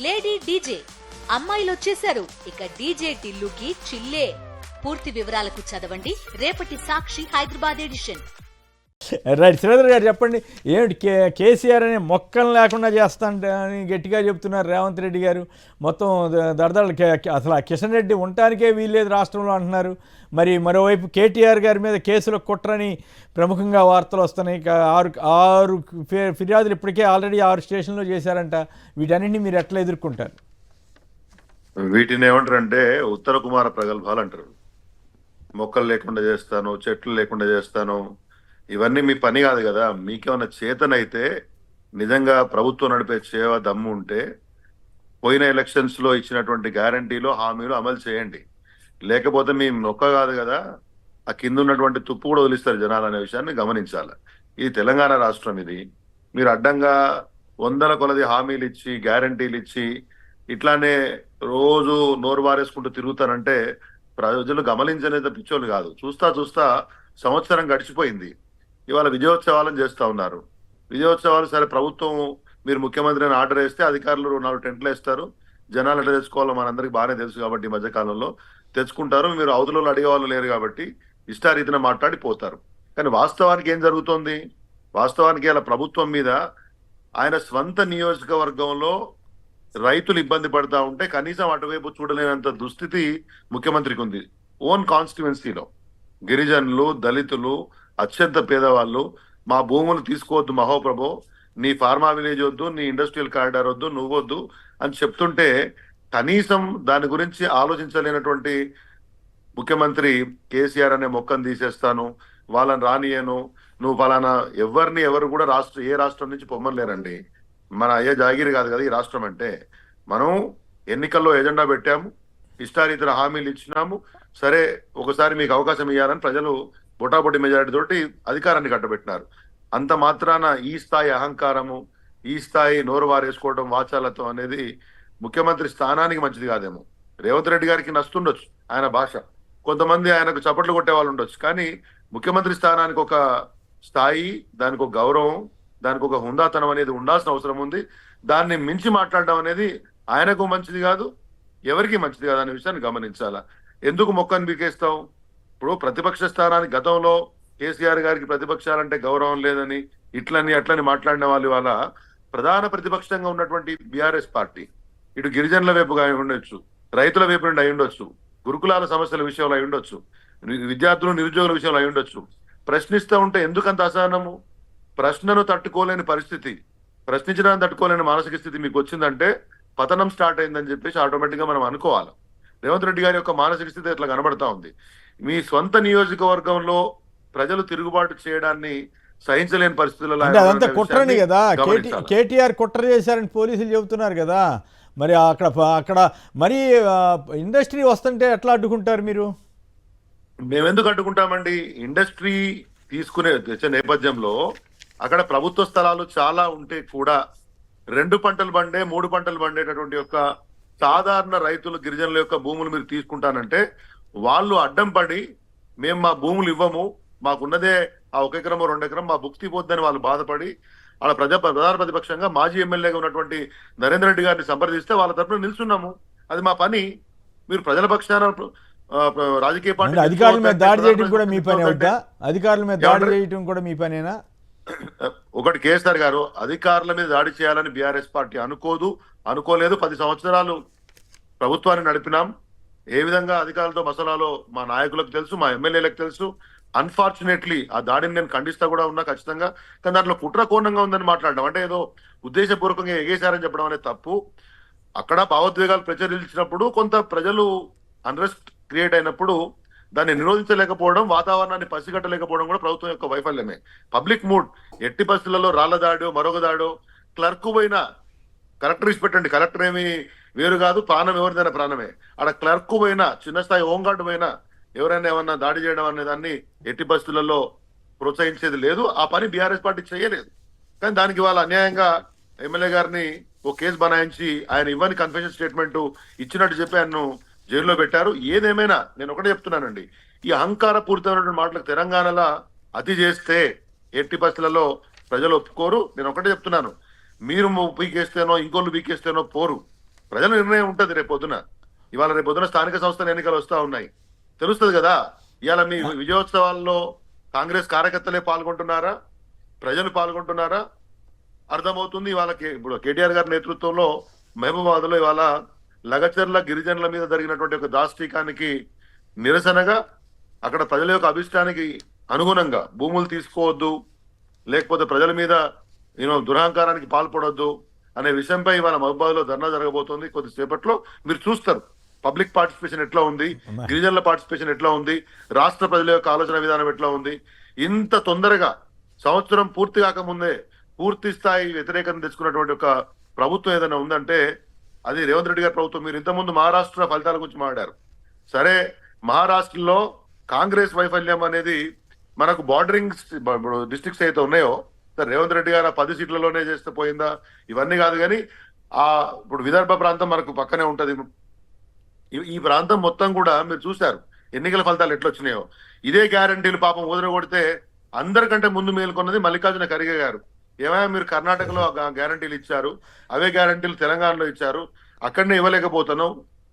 Lady DJ అమ్మాయిలు వచ్చేశారు. ఇక డీజే టిల్లుకి చిల్లే. పూర్తి వివరాలకు చదవండి రేపటి సాక్షి హైదరాబాద్ ఎడిషన్. రైట్, శ్రీధర్ గారు చెప్పండి, ఏమిటి కేసీఆర్ అనే మొక్కలు లేకుండా చేస్తానని గట్టిగా చెప్తున్నారు రేవంత్ రెడ్డి గారు. మొత్తం దడదళ్ళు అసలు కిషన్ రెడ్డి ఉండటానికే వీల్లేదు రాష్ట్రంలో అంటున్నారు. మరి మరోవైపు కేటీఆర్ గారి మీద కేసుల కుట్రని ప్రముఖంగా వార్తలు వస్తున్నాయి. ఆరు ఫిర్యాదులు ఇప్పటికే ఆల్రెడీ 6 స్టేషన్లో చేశారంట. వీటన్నింటినీ మీరు ఎట్లా ఎదుర్కొంటారు? వీటిని ఏమంటారంటే ఉత్తర కుమార ప్రగల్భాలు అంటారు. మొక్కలు లేకుండా చేస్తాను, చెట్లు లేకుండా చేస్తాను, ఇవన్నీ మీ పని కాదు కదా. మీకేమన్నా చేతనైతే నిజంగా ప్రభుత్వం నడిపే చేవ దమ్ము ఉంటే పోయిన ఎలక్షన్స్ లో ఇచ్చినటువంటి గ్యారంటీలు హామీలు అమలు చేయండి. లేకపోతే మీ మొక్క కాదు కదా, ఆ కింద ఉన్నటువంటి తుప్పు కూడా వదిలిస్తారు జనాలు అనే విషయాన్ని గమనించాలి. ఇది తెలంగాణ రాష్ట్రం. ఇది మీరు అడ్డంగా 100ల కొలది హామీలు ఇచ్చి గ్యారంటీలు ఇచ్చి ఇట్లానే రోజు నోరు బారేసుకుంటూ తిరుగుతారంటే ప్రజలు గమనించనేది పిచ్చోళ్ళు కాదు. చూస్తా చూస్తా సంవత్సరం గడిచిపోయింది. ఇవాళ విజయోత్సవాలను చేస్తా ఉన్నారు. విజయోత్సవాలు సరే, ప్రభుత్వం మీరు ముఖ్యమంత్రిని ఆర్డర్ వేస్తే అధికారులు 4 టెంట్లు వేస్తారు. జనాలు ఎట్లా తెచ్చుకోవాలో మనందరికి బాగానే తెలుసు కాబట్టి ఈ మధ్యకాలంలో తెచ్చుకుంటారు. మీరు అవతలలో అడిగే వాళ్ళు లేరు కాబట్టి ఇష్టారీతిన మాట్లాడిపోతారు. కానీ వాస్తవానికి ఏం జరుగుతోంది? వాస్తవానికి అలా ప్రభుత్వం మీద ఆయన స్వంత నియోజకవర్గంలో రైతులు ఇబ్బంది పడతా ఉంటే కనీసం అటువైపు చూడలేనంత దుస్థితి ముఖ్యమంత్రికి ఉంది. ఓన్ కాన్స్టిట్యువెన్సీలో గిరిజనులు, దళితులు, అత్యంత పేదవాళ్ళు మా భూములు తీసుకోవద్దు మహోప్రభో, నీ ఫార్మా విలేజ్ వద్దు, నీ ఇండస్ట్రియల్ కారిడార్ వద్దు, నువ్వొద్దు అని చెప్తుంటే కనీసం దాని గురించి ఆలోచించలేనటువంటి ముఖ్యమంత్రి కేసీఆర్ అనే మొక్కను తీసేస్తాను, వాళ్ళని రానియను, నువ్వు ఫలానా ఎవరు కూడా ఏ రాష్ట్రం నుంచి పొమ్మలేరండి. మన అయ్యే జాగిరి కాదు కదా ఈ రాష్ట్రం అంటే. మనం ఎన్నికల్లో ఎజెండా పెట్టాము, ఇష్టారీతర హామీలు ఇచ్చినాము. సరే, ఒకసారి మీకు అవకాశం ఇవ్వాలని ప్రజలు బొటాబొటి మెజారిటీ తోటి అధికారాన్ని కట్టబెట్టినారు. అంత మాత్రాన ఈ స్థాయి అహంకారము, ఈ స్థాయి నోరు వారేసుకోవడం వాచాలతో అనేది ముఖ్యమంత్రి స్థానానికి మంచిది కాదేమో. రేవంత్ రెడ్డి గారికి నస్తుండొచ్చు ఆయన భాష, కొంతమంది ఆయనకు చప్పట్లు కొట్టే వాళ్ళు ఉండొచ్చు. కానీ ముఖ్యమంత్రి స్థానానికి ఒక స్థాయి, దానికి ఒక గౌరవం, దానికి ఒక హుందాతనం అనేది ఉండాల్సిన అవసరం ఉంది. దాన్ని మించి మాట్లాడడం అనేది ఆయనకు మంచిది కాదు, ఎవరికి మంచిది కాదు అనే విషయాన్ని గమనించాలా. ఎందుకు మొక్కను బీకేస్తాం? ఇప్పుడు ప్రతిపక్ష స్థానానికి గతంలో కేసీఆర్ గారికి ప్రతిపక్షాలంటే గౌరవం లేదని ఇట్లని అట్లని మాట్లాడిన వాళ్ళు ఇవాళ ప్రధాన ప్రతిపక్షంగా ఉన్నటువంటి బీఆర్ఎస్ పార్టీ ఇటు గిరిజనుల వైపుగా అయి ఉండొచ్చు, రైతుల వైపు నుండి అయి ఉండొచ్చు, గురుకులాల సమస్యల విషయంలో అయి ఉండొచ్చు, విద్యార్థులు నిరుద్యోగుల విషయంలో అయి ఉండొచ్చు. ప్రశ్నిస్తూ ఉంటే ఎందుకంత అసహనము? ప్రశ్నను తట్టుకోలేని పరిస్థితి, ప్రశ్నించడానికి తట్టుకోలేని మానసిక స్థితి మీకు వచ్చిందంటే పతనం స్టార్ట్ అయిందని చెప్పేసి ఆటోమేటిక్ గా మనం అనుకోవాలి. రేవంత్ రెడ్డి గారి యొక్క మానసిక స్థితి ఇట్లా కనబడతా ఉంది. మీ స్వంత నియోజకవర్గంలో ప్రజలు తిరుగుబాటు చేయడాన్ని సహించలేని పరిస్థితులలో అదంతా కుట్రని కదా, కేటీఆర్ కుట్ర చేశారని పోలీసులు చెబుతున్నారు కదా. మరి అక్కడ మరి ఇండస్ట్రీ వస్తుంటే ఎట్లా అడ్డుకుంటారు మీరు? మేమెందుకు అడ్డుకుంటామండి? ఇండస్ట్రీ తెచ్చే నేపథ్యంలో అక్కడ ప్రభుత్వ స్థలాలు చాలా ఉంటే కూడా 2 పంటలు పండే 3 పంటలు పండేటటువంటి యొక్క సాధారణ రైతులు, గిరిజనుల యొక్క భూములు మీరు తీసుకుంటానంటే వాళ్ళు అడ్డం పడి మేము మా భూములు ఇవ్వము, మాకున్నదే ఆ 1 ఎకరమో 2 ఎకరం మా భుక్తి పోద్దని వాళ్ళు బాధపడి వాళ్ళ ప్రధాన ప్రతిపక్షంగా మాజీ ఎమ్మెల్యేగా ఉన్నటువంటి నరేంద్ర రెడ్డి గారిని సంప్రదిస్తే వాళ్ళ తరఫున నిల్చున్నాము. అది మా పని. మీరు ప్రజల పక్షాన రాజకీయ పార్టీ అధికారుల మీద దాడి చేయడం కూడా మీ పని అవుతా? అధికారుల మీద దాడి చేయడం కూడా మీ పనేనా? ఒకటి, కేసీఆర్ గారు అధికారుల మీద దాడి చేయాలని బీఆర్ఎస్ పార్టీ అనుకోలేదు. 10 సంవత్సరాలు ప్రభుత్వాన్ని నడిపినాం. ఏ విధంగా అధికారులతో మసలాలో మా నాయకులకు తెలుసు, మా ఎమ్మెల్యేలకు తెలుసు. అన్ఫార్చునేట్లీ ఆ దాడిని నేను ఖండిస్తా కూడా ఉన్నా ఖచ్చితంగా. కానీ దాంట్లో కుట్ర కోణంగా ఉందని మాట్లాడడం అంటే ఏదో ఉద్దేశపూర్వకంగా ఎగేశారని చెప్పడం అనేది తప్పు. అక్కడ భావోద్వేగాలు ప్రచురించినప్పుడు కొంత ప్రజలు అన్రెస్ట్ క్రియేట్ అయినప్పుడు దాన్ని నిరోధించలేకపోవడం, వాతావరణాన్ని పసిగట్టలేకపోవడం కూడా ప్రభుత్వం యొక్క వైఫల్యమే. పబ్లిక్ మూడ్ ఎట్టి పరిస్థితులలో రాళ్ల దాడో మరొక దాడో, క్లర్క్ పోయినా కలెక్టర్ ఇచ్చిపెట్టండి, కలెక్టర్ ఏమి వేరు కాదు, ప్రాణం ఎవరిదైనా ప్రాణమే. ఆడ క్లర్క్ పోయినా, చిన్న స్థాయి హోంగార్డు పోయినా ఎవరైనా ఏమన్నా దాడి చేయడం అనే దాన్ని ఎట్టి పరిస్థితులలో ప్రోత్సహించేది లేదు. ఆ పని బీఆర్ఎస్ పార్టీ చేయలేదు. కానీ దానికి వాళ్ళ అన్యాయంగా ఎమ్మెల్యే గారిని ఓ కేసు బనాయించి ఆయన ఇవ్వని కన్ఫెషన్ స్టేట్మెంట్ ఇచ్చినట్టు చెప్పి ఆయన్ను జైల్లో పెట్టారు. ఏదేమైనా నేను ఒకటే చెప్తున్నానండి, ఈ అహంకార పూరితమైనటువంటి మాటలకు తెలంగాణలో అతి చేస్తే ఎట్టి పరిస్థితులలో ప్రజలు ఒప్పుకోరు. నేను ఒకటే చెప్తున్నాను, మీరు పీకేస్తేనో ఇంకోళ్ళు పీకేస్తేనో పోరు. ప్రజల నిర్ణయం ఉంటుంది రేపొద్దున. ఇవాళ రేపొద్దున స్థానిక సంస్థల ఎన్నికలు వస్తా ఉన్నాయి, తెలుస్తుంది కదా. ఇవాళ మీ విజయోత్సవాల్లో కాంగ్రెస్ కార్యకర్తలే పాల్గొంటున్నారా, ప్రజలు పాల్గొంటున్నారా అర్థమవుతుంది. ఇవాళ ఇప్పుడు కేటీఆర్ గారి నేతృత్వంలో మహబూబాబాద్ లో ఇవాళ లగచర్ల గిరిజనుల మీద జరిగినటువంటి ఒక దాష్టీకానికి నిరసనగా అక్కడ ప్రజల యొక్క అభిష్టానికి అనుగుణంగా భూములు తీసుకోవద్దు, లేకపోతే ప్రజల మీద దురహంకారానికి పాల్పడొద్దు అనే విషయంపై ఇవాళ మహబూబాబాద్ లో ధర్నా జరగబోతోంది. కొద్దిసేపట్లో మీరు చూస్తారు పబ్లిక్ పార్టిసిపేషన్ ఎట్లా ఉంది, గిరిజనుల పార్టిసిపేషన్ ఎట్లా ఉంది, రాష్ట్ర ప్రజల యొక్క ఆలోచన విధానం ఎట్లా ఉంది. ఇంత తొందరగా సంవత్సరం పూర్తి కాకముందే పూర్తి స్థాయి వ్యతిరేకత తెచ్చుకున్నటువంటి ఒక ప్రభుత్వం ఏదైనా ఉందంటే అది రేవంత్ రెడ్డి గారి ప్రభుత్వం. మీరు ఇంతకుముందు మహారాష్ట్ర ఫలితాల గురించి మాట్లాడారు. సరే, మహారాష్ట్రలో కాంగ్రెస్ వైఫల్యం అనేది మనకు బార్డరింగ్ డిస్ట్రిక్ట్స్ అయితే ఉన్నాయో, రేవంత్ రెడ్డి గారు 10 సీట్లలోనే చేస్తే పోయిందా, ఇవన్నీ కాదు. కానీ ఇప్పుడు విదర్భ ప్రాంతం మనకు పక్కనే ఉంటది. ఈ ప్రాంతం మొత్తం కూడా మీరు చూశారు ఎన్నికల ఫలితాలు ఎట్లొచ్చినాయో. ఇదే గ్యారంటీలు పాపం కొడితే అందరికంటే ముందు మేల్కొన్నది మల్లికార్జున ఖర్గే గారు. ఏమైనా మీరు కర్ణాటకలో గ్యారంటీలు ఇచ్చారు, అవే గ్యారంటీలు తెలంగాణలో ఇచ్చారు, అక్కడనే ఇవ్వలేకపోతాను,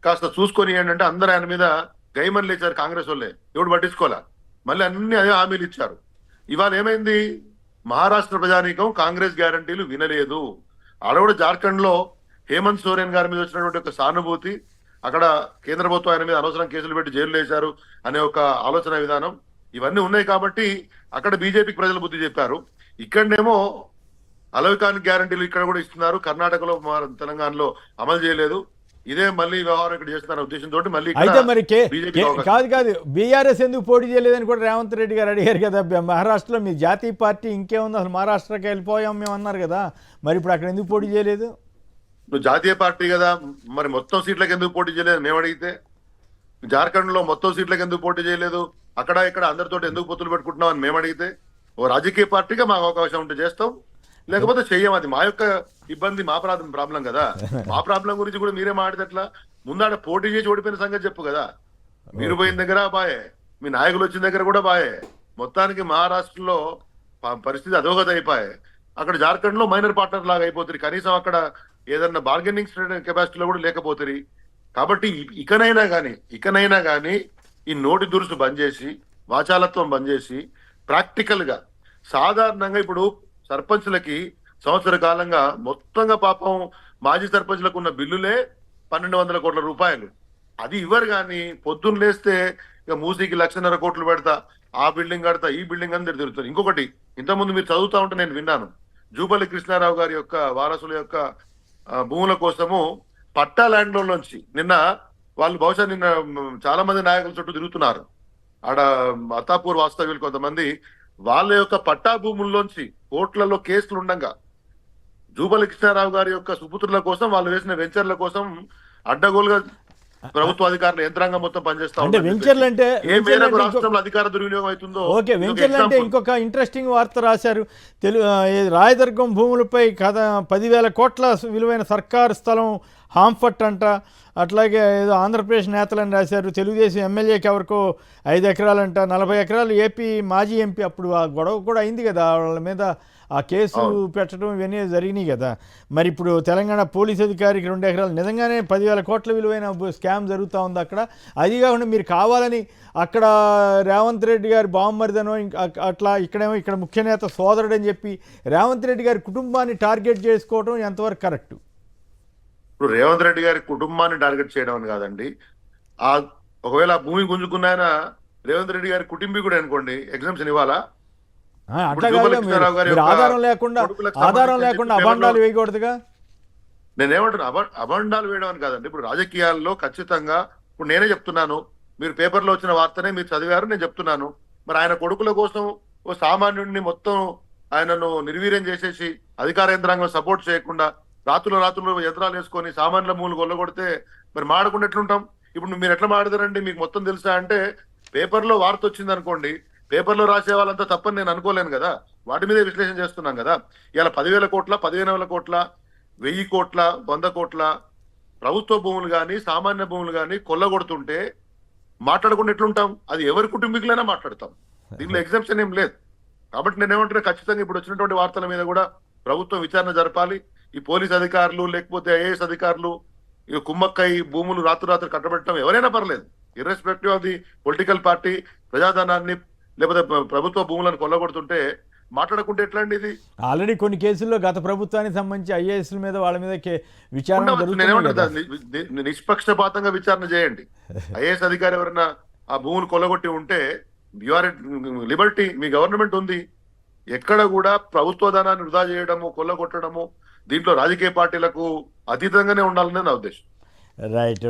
కాస్త చూసుకొని ఏంటంటే అందరూ ఆయన మీద గైమన్లు ఇచ్చారు కాంగ్రెస్ వాళ్ళే, ఎవడు పట్టించుకోలే. మళ్ళీ అన్ని అదే హామీలు ఇచ్చారు. ఇవాళ ఏమైంది, మహారాష్ట్ర ప్రజానీకం కాంగ్రెస్ గ్యారంటీలు వినలేదు. ఆడ కూడా జార్ఖండ్ లో హేమంత్ సోరెన్ గారి మీద వచ్చినటువంటి ఒక సానుభూతి, అక్కడ కేంద్ర ప్రభుత్వం ఆయన మీద అనవసరం కేసులు పెట్టి జైలు వేశారు అనే ఒక ఆలోచన విధానం, ఇవన్నీ ఉన్నాయి కాబట్టి అక్కడ బీజేపీకి ప్రజలు బుద్ధి చెప్పారు. ఇక్కడనేమో అలవికాని గ్యారంటీలు ఇక్కడ కూడా ఇస్తున్నారు, కర్ణాటకలో తెలంగాణలో అమలు చేయలేదు. ఇదే మళ్ళీ వ్యవహారం ఇక్కడ చేస్తున్న ఉద్దేశంతో మళ్ళీ అయితే మరి కాదు బీఆర్ఎస్ ఎందుకు పోటీ చేయలేదని కూడా రేవంత్ రెడ్డి గారు అడిగారు కదా. మహారాష్ట్రలో మీ జాతీయ పార్టీ ఇంకేముంది, అసలు మహారాష్ట్రకి వెళ్ళిపోయాం మేము అన్నారు కదా, మరి ఇప్పుడు అక్కడ ఎందుకు పోటీ చేయలేదు? నువ్వు జాతీయ పార్టీ కదా, మరి మొత్తం సీట్లకు ఎందుకు పోటీ చేయలేదు మేము అడిగితే, జార్ఖండ్ లో మొత్తం సీట్లకు ఎందుకు పోటీ చేయలేదు, అక్కడ ఇక్కడ అందరితో ఎందుకు పొత్తులు పెట్టుకుంటున్నాం అని మేము అడిగితే, ఓ రాజకీయ పార్టీగా మాకు అవకాశం ఉంటే చేస్తాం, లేకపోతే చెయ్యం. అది మా యొక్క ఇబ్బంది, మా ప్రాబ్లం కదా. మా ప్రాబ్లం గురించి కూడా మీరే మాట్లాడేట్లా. ముందాడ పోటీ చేసి ఓడిపోయిన సంగతి చెప్పు కదా. మీరు పోయిన దగ్గర బాయే, మీ నాయకులు వచ్చిన దగ్గర కూడా బాయే. మొత్తానికి మహారాష్ట్రలో పరిస్థితి అధోగతి అయిపోయాయి. అక్కడ జార్ఖండ్ లో మైనర్ పార్ట్నర్ లాగా అయిపోతుంది, కనీసం అక్కడ ఏదన్నా బార్గెనింగ్ కెపాసిటీలో కూడా లేకపోతుంది. కాబట్టి ఇకనైనా కానీ ఈ నోటి దురుసు బంద్ చేసి, వాచాలత్వం బంద్ చేసి, ప్రాక్టికల్ గా సాధారణంగా ఇప్పుడు సర్పంచ్లకి సంవత్సర కాలంగా మొత్తంగా పాపం మాజీ సర్పంచ్లకు ఉన్న బిల్లులే 1200 కోట్ల రూపాయలు. అది ఇవ్వరు. కానీ పొద్దున్న లేస్తే ఇక మూసీకి 1,00,000 కోట్లు పెడతా, ఆ బిల్డింగ్ కడతా, ఈ బిల్డింగ్ అని తిరుగుతారు. ఇంకొకటి, ఇంతకుముందు మీరు చదువుతా ఉంటే నేను విన్నాను, జూపల్లి కృష్ణారావు గారి యొక్క వారసుల యొక్క భూముల కోసము పట్టా ల్యాండ్ లోంచి నిన్న వాళ్ళు బహుశా నిన్న చాలా మంది నాయకుల చుట్టూ తిరుగుతున్నారు. ఆడ అత్తాపూర్ వాస్తవ్యులు కొంతమంది వాళ్ళ యొక్క పట్టా భూముల్లోంచి కోట్లలో కేసులు ఉండగా జూపల్లి కృష్ణారావు గారి యొక్క సుపుత్రుల కోసం వాళ్ళు వేసిన వెంచర్ల కోసం అడ్డగోలుగా ప్రభుత్వ అధికారుల యంత్రాంగం మొత్తం పనిచేస్తా అంటే వెంచర్లు అంటే రాష్ట్రంలో అధికార దుర్వినియోగం అవుతుందో. ఓకే, వెంచర్లు అంటే ఇంకొక ఇంట్రెస్టింగ్ వార్త రాశారు. రాయదుర్గం భూములపై 10,000 కోట్ల విలువైన సర్కారు స్థలం హాంఫట్ అంట. అట్లాగే ఏదో ఆంధ్రప్రదేశ్ నేతలని రాశారు. తెలుగుదేశం ఎమ్మెల్యేకి ఎవరికో 5 ఎకరాలంట, 40 ఎకరాలు ఏపీ మాజీ ఎంపీ. అప్పుడు ఆ గొడవ కూడా అయింది కదా, వాళ్ళ మీద ఆ కేసు పెట్టడం ఇవన్నీ జరిగినాయి కదా. మరి ఇప్పుడు తెలంగాణ పోలీస్ అధికారికి 2 ఎకరాలు, నిజంగానే 10,000 కోట్ల విలువైన స్కామ్ జరుగుతూ ఉంది అక్కడ. అది కాకుండా మీరు కావాలని అక్కడ రేవంత్ రెడ్డి గారి బామ్మరిదనో అట్లా, ఇక్కడేమో ఇక్కడ ముఖ్య నేత సోదరుడు అని చెప్పి రేవంత్ రెడ్డి గారి కుటుంబాన్ని టార్గెట్ చేసుకోవడం ఎంతవరకు కరెక్ట్? ఇప్పుడు రేవంత్ రెడ్డి గారి కుటుంబాన్ని టార్గెట్ చేయడం అని కాదండి. ఒకవేళ ఆ భూమి గుంజుకున్నాయన రేవంత్ రెడ్డి గారి కుటుంబీకుడు అనుకోండి, ఎగ్జామ్షన్ ఇవ్వాలా? ఆధారం లేకుండా అభండాలు వేయకూడదుగా. నేనేమంటున్నా, అభండాలు వేయడం అని కాదండి. ఇప్పుడు రాజకీయాల్లో ఖచ్చితంగా, ఇప్పుడు నేనే చెప్తున్నాను, మీరు పేపర్లో వచ్చిన వార్తనే మీరు చదివారు, నేను చెప్తున్నాను. మరి ఆయన కొడుకుల కోసం ఓ సామాన్యుడిని మొత్తం ఆయనను నిర్వీర్యం చేసేసి అధికార యంత్రాంగం సపోర్ట్ చేయకుండా రాత్రులు యంత్రాలు వేసుకొని సామాన్యుల మూలు కొల్లగొడితే మరి మాడకుండా ఎట్లుంటాం? ఇప్పుడు మీరు ఎట్లా మాడతారండి? మీకు మొత్తం తెలుసా అంటే పేపర్లో వార్త వచ్చింది అనుకోండి, పేపర్లో రాసే వాళ్ళంతా తప్పని నేను అనుకోలేను కదా, వాటి మీదే విశ్లేషణ చేస్తున్నాం కదా. ఇలా 10,000 కోట్ల, 15,000 కోట్ల, 1000 కోట్ల, 100 కోట్ల ప్రభుత్వ భూములు కానీ సామాన్య భూములు కానీ కొల్లగొడుతుంటే మాట్లాడకుండా ఎట్లుంటాం? అది ఎవరి కుటుంబీకులైనా మాట్లాడతాం, దీనిలో ఎగ్జామ్షన్ ఏం లేదు. కాబట్టి నేనేమంటున్నా, ఖచ్చితంగా ఇప్పుడు వచ్చినటువంటి వార్తల మీద కూడా ప్రభుత్వం విచారణ జరపాలి. ఈ పోలీస్ అధికారులు లేకపోతే ఐఏఎస్ అధికారులు ఇక కుమ్మక్కై భూములు రాత్రి కట్టబెట్టడం ఎవరైనా పర్లేదు, irrespective of the political party. ప్రజాధనాన్ని లేకపోతే ప్రభుత్వ భూములను కొల్లగొడుతుంటే మాట్లాడకుంటే ఎట్లా అండి ఇది? ఆల్రెడీ కొన్ని కేసుల్లో గత ప్రభుత్వానికి సంబంధించి ఐఏఎస్ల మీద వాళ్ళ మీద విచారణ ఉండవచ్చు. జరుగుతుంది కదా. నేనేమంటా, నిష్పక్షపాతంగా విచారణ చేయండి. ఐఏఎస్ అధికారి ఎవరైనా ఆ భూములు కొల్లగొట్టి ఉంటే యూఆర్ లిబర్టీ, మీ గవర్నమెంట్ ఉంది. ఎక్కడ కూడా ప్రభుత్వ ధనాన్ని వృధా చేయడము, కొల్లగొట్టడము, దీంట్లో రాజకీయ పార్టీలకు అతీతంగానే ఉండాలనే నా ఉద్దేశం. రైట్.